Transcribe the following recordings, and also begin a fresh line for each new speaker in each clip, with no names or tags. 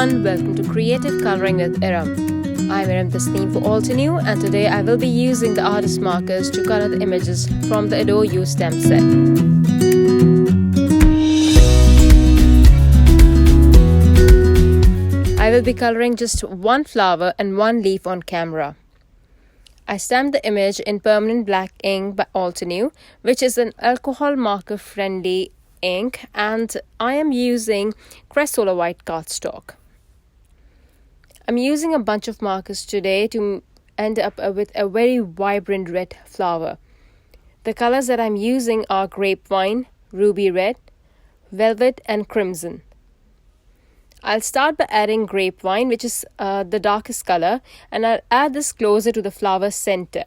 everyone, welcome to Creative Coloring with Erum. I'm Erum Tasneem for Altenew, and today I will be using the artist markers to color the images from the Altenew stem set. I will be coloring just one flower and one leaf on camera. I stamped the image in permanent black ink by Altenew, which is an alcohol marker friendly ink, and I am using Crest Solar White cardstock. I'm using a bunch of markers today to end up with a very vibrant red flower. The colors that I'm using are grapevine, ruby red, velvet and crimson. I'll start by adding grapevine, which is the darkest color, and I'll add this closer to the flower center.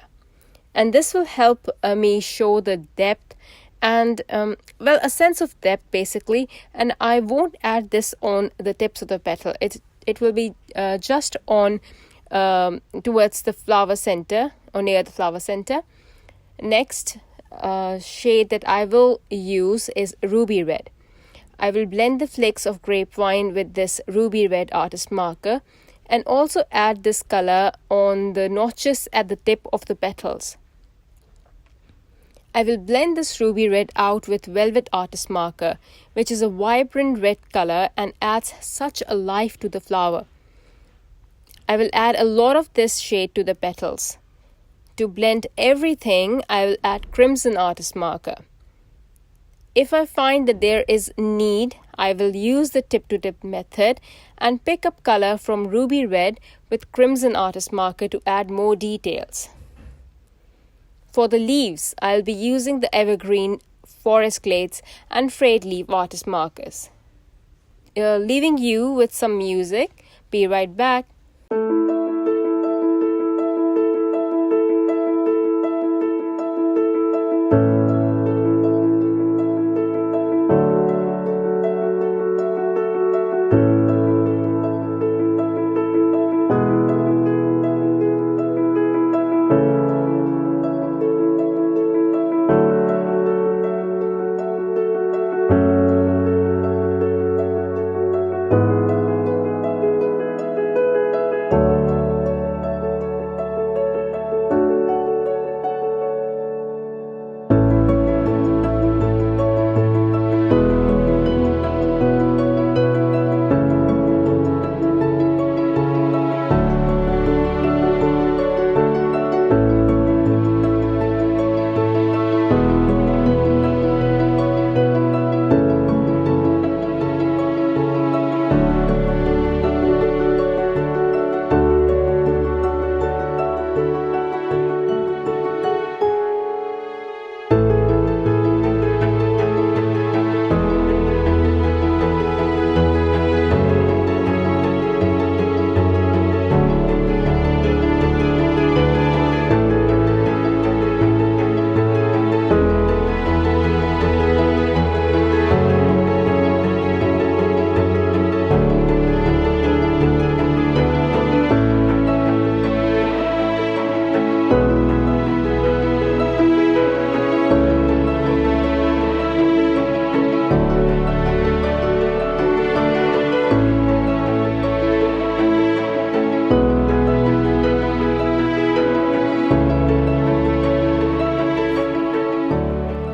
And this will help me show the depth and a sense of depth basically, and I won't add this on the tips of the petal. It will be just on towards the flower center or near the flower center. Next shade that I will use is ruby red. I will blend the flakes of grapevine with this ruby red artist marker and also add this color on the notches at the tip of the petals. I will blend this ruby red out with velvet artist marker, which is a vibrant red color and adds such a life to the flower. I will add a lot of this shade to the petals. To blend everything, I will add crimson artist marker. If I find that there is need, I will use the tip-to-tip method and pick up color from ruby red with crimson artist marker to add more details. For the leaves, I'll be using the evergreen, forest glades and frayed leaf artist markers. Leaving you with some music. Be right back.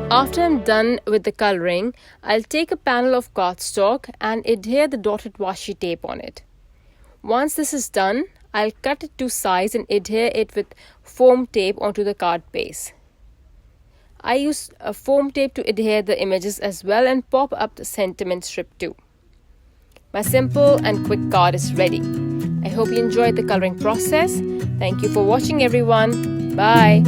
After I'm done with the coloring, I'll take a panel of cardstock and adhere the dotted washi tape on it. Once this is done, I'll cut it to size and adhere it with foam tape onto the card base. I use a foam tape to adhere the images as well and pop up the sentiment strip too. My simple and quick card is ready. I hope you enjoyed the coloring process. Thank you for watching everyone. Bye.